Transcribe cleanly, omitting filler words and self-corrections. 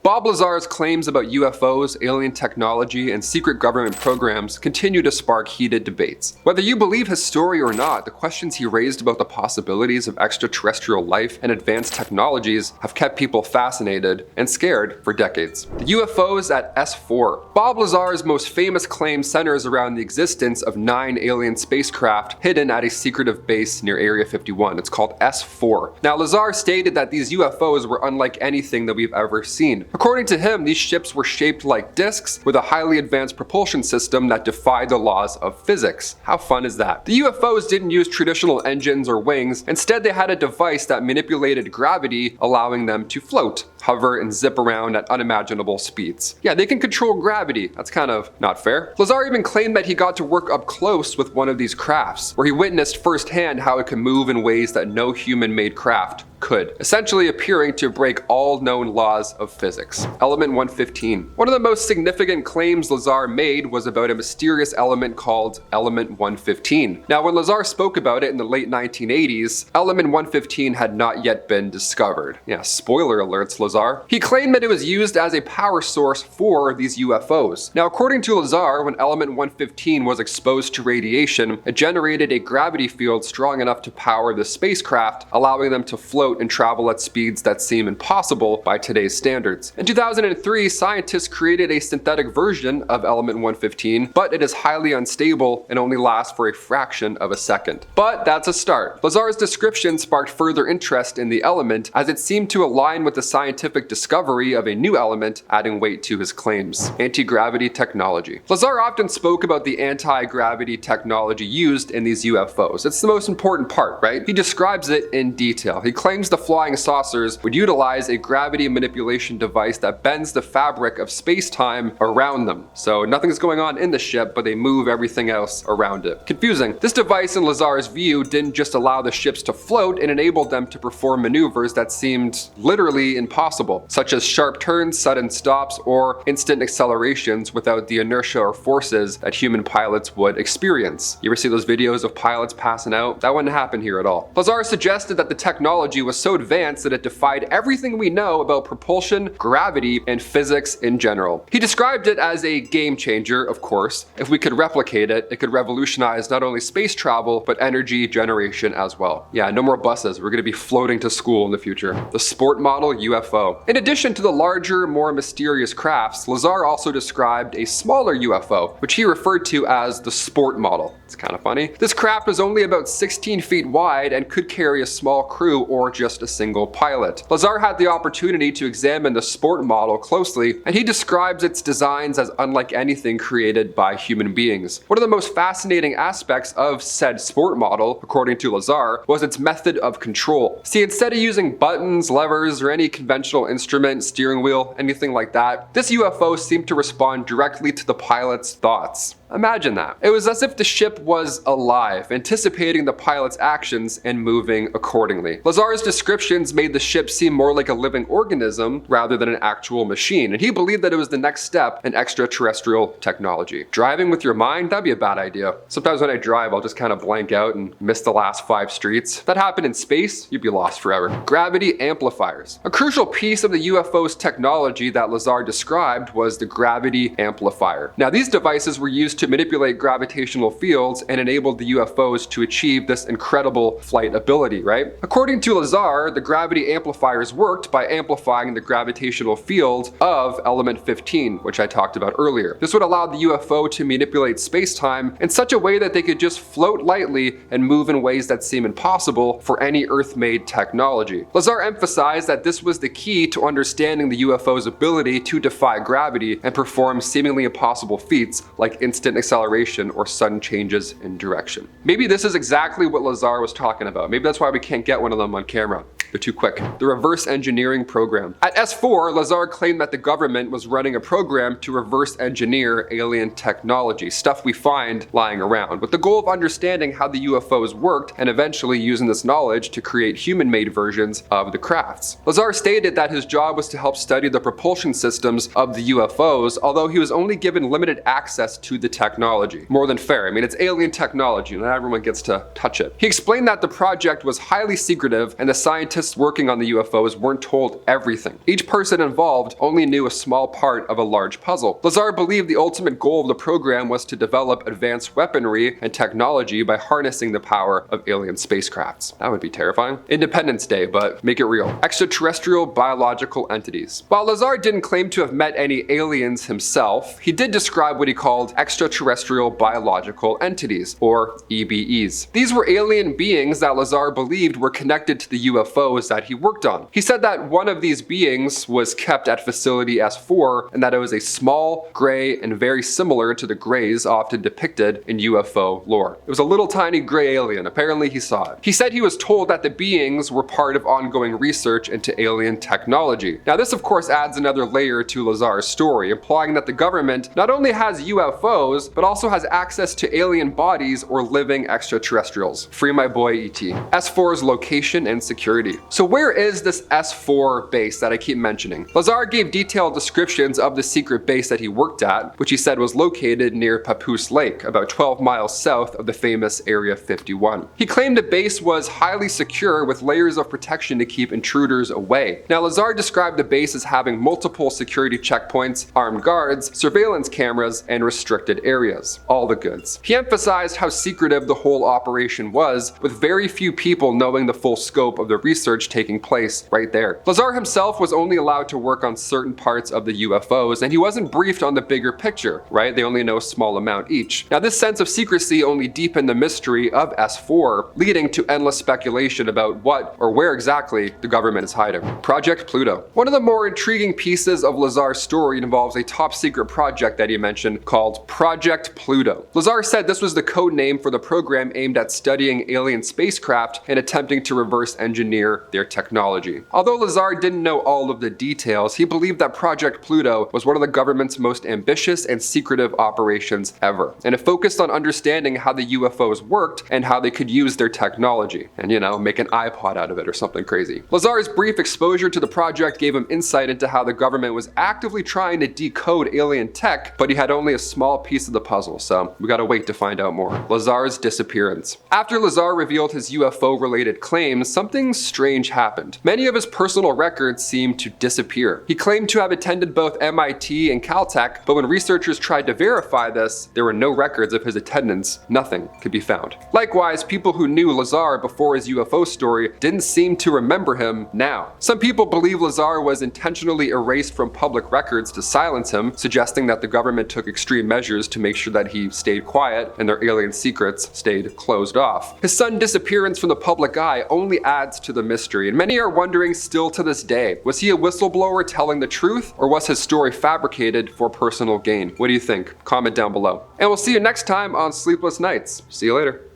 Bob Lazar's claims about UFOs, alien technology, and secret government programs continue to spark heated debates. Whether you believe his story or not, the questions he raised about the possibilities of extraterrestrial life and advanced technologies have kept people fascinated and scared for decades. The UFOs at S4. Bob Lazar's most famous claim centers around the existence of 9 alien spacecraft hidden at a secretive base near Area 51. It's called S4. Now, Lazar stated that these UFOs were unlike anything that we've ever seen. According to him, these ships were shaped like discs with a highly advanced propulsion system that defied the laws of physics. How fun is that? The UFOs didn't use traditional engines or wings. Instead, they had a device that manipulated gravity, allowing them to float, hover, and zip around at unimaginable speeds. Yeah, they can control gravity. That's kind of not fair. Lazar even claimed that he got to work up close with one of these crafts, where he witnessed firsthand how it could move in ways that no human-made craft could, essentially appearing to break all known laws of physics. Element 115. One of the most significant claims Lazar made was about a mysterious element called Element 115. Now, when Lazar spoke about it in the late 1980s, Element 115 had not yet been discovered. Yeah, spoiler alerts, Lazar. He claimed that it was used as a power source for these UFOs. Now, according to Lazar, when Element 115 was exposed to radiation, it generated a gravity field strong enough to power the spacecraft, allowing them to float and travel at speeds that seem impossible by today's standards. In 2003, scientists created a synthetic version of Element 115, but it is highly unstable and only lasts for a fraction of a second. But that's a start. Lazar's description sparked further interest in the element, as it seemed to align with the scientific discovery of a new element, adding weight to his claims. Anti-gravity technology. Lazar often spoke about the anti-gravity technology used in these UFOs. It's the most important part, right? He describes it in detail. He claims the flying saucers would utilize a gravity manipulation device that bends the fabric of space-time around them. So nothing's going on in the ship, but they move everything else around it. Confusing. This device, in Lazar's view, didn't just allow the ships to float, it enabled them to perform maneuvers that seemed literally impossible, such as sharp turns, sudden stops, or instant accelerations without the inertia or forces that human pilots would experience. You ever see those videos of pilots passing out? That wouldn't happen here at all. Lazar suggested that the technology was so advanced that it defied everything we know about propulsion, gravity, and physics in general. He described it as a game changer, of course. If we could replicate it, it could revolutionize not only space travel, but energy generation as well. Yeah, no more buses. We're going to be floating to school in the future. The sport model UFO. In addition to the larger, more mysterious crafts, Lazar also described a smaller UFO, which he referred to as the sport model. It's kind of funny. This craft was only about 16 feet wide and could carry a small crew or just a single pilot. Lazar had the opportunity to examine the sport model closely, and he describes its designs as unlike anything created by human beings. One of the most fascinating aspects of said sport model, according to Lazar, was its method of control. See, instead of using buttons, levers, or any conventional instrument, steering wheel, anything like that, this UFO seemed to respond directly to the pilot's thoughts. Imagine that. It was as if the ship was alive, anticipating the pilot's actions and moving accordingly. Lazar's descriptions made the ship seem more like a living organism rather than an actual machine, and he believed that it was the next step in extraterrestrial technology. Driving with your mind? That'd be a bad idea. Sometimes when I drive, I'll just kind of blank out and miss the last 5 streets. If that happened in space, you'd be lost forever. Gravity amplifiers. A crucial piece of the UFO's technology that Lazar described was the gravity amplifier. Now, these devices were used to manipulate gravitational fields and enabled the UFOs to achieve this incredible flight ability, right? According to Lazar, the gravity amplifiers worked by amplifying the gravitational field of element 15, which I talked about earlier. This would allow the UFO to manipulate space-time in such a way that they could just float lightly and move in ways that seem impossible for any Earth-made technology. Lazar emphasized that this was the key to understanding the UFO's ability to defy gravity and perform seemingly impossible feats like instant acceleration or sudden changes in direction. Maybe this is exactly what Lazar was talking about. Maybe that's why we can't get one of them on camera. They're too quick. The reverse engineering program. At S4, Lazar claimed that the government was running a program to reverse engineer alien technology, stuff we find lying around, with the goal of understanding how the UFOs worked and eventually using this knowledge to create human-made versions of the crafts. Lazar stated that his job was to help study the propulsion systems of the UFOs, although he was only given limited access to the technology. More than fair. I mean, it's alien technology, not everyone gets to touch it. He explained that the project was highly secretive and the scientific scientists working on the UFOs weren't told everything. Each person involved only knew a small part of a large puzzle. Lazar believed the ultimate goal of the program was to develop advanced weaponry and technology by harnessing the power of alien spacecrafts. That would be terrifying. Independence Day, but make it real. Extraterrestrial biological entities. While Lazar didn't claim to have met any aliens himself, he did describe what he called extraterrestrial biological entities, or EBEs. These were alien beings that Lazar believed were connected to the UFOs that he worked on. He said that one of these beings was kept at Facility S4 and that it was a small, gray, and very similar to the grays often depicted in UFO lore. It was a little tiny gray alien. Apparently he saw it. He said he was told that the beings were part of ongoing research into alien technology. Now this of course adds another layer to Lazar's story, implying that the government not only has UFOs, but also has access to alien bodies or living extraterrestrials. Free my boy E.T. S4s Location and Security. So where is this S4 base that I keep mentioning? Lazar gave detailed descriptions of the secret base that he worked at, which he said was located near Papoose Lake, about 12 miles south of the famous Area 51. He claimed the base was highly secure with layers of protection to keep intruders away. Now Lazar described the base as having multiple security checkpoints, armed guards, surveillance cameras, and restricted areas. All the goods. He emphasized how secretive the whole operation was, with very few people knowing the full scope of the research taking place right there. Lazar himself was only allowed to work on certain parts of the UFOs, and he wasn't briefed on the bigger picture, right? They only know a small amount each. Now this sense of secrecy only deepened the mystery of S4, leading to endless speculation about what or where exactly the government is hiding. Project Pluto. One of the more intriguing pieces of Lazar's story involves a top secret project that he mentioned called Project Pluto. Lazar said this was the code name for the program aimed at studying alien spacecraft and attempting to reverse engineer their technology. Although Lazar didn't know all of the details, he believed that Project Pluto was one of the government's most ambitious and secretive operations ever, and it focused on understanding how the UFOs worked and how they could use their technology and, make an iPod out of it or something crazy. Lazar's brief exposure to the project gave him insight into how the government was actively trying to decode alien tech, but he had only a small piece of the puzzle, so we gotta wait to find out more. Lazar's Disappearance. After Lazar revealed his UFO-related claims, something strange happened. Many of his personal records seemed to disappear. He claimed to have attended both MIT and Caltech, but when researchers tried to verify this, there were no records of his attendance. Nothing could be found. Likewise, people who knew Lazar before his UFO story didn't seem to remember him now. Some people believe Lazar was intentionally erased from public records to silence him, suggesting that the government took extreme measures to make sure that he stayed quiet and their alien secrets stayed closed off. His sudden disappearance from the public eye only adds to the mystery, and many are wondering still to this day, was he a whistleblower telling the truth, or was his story fabricated for personal gain? What do you think? Comment down below. And we'll see you next time on Sleepless Nights. See you later.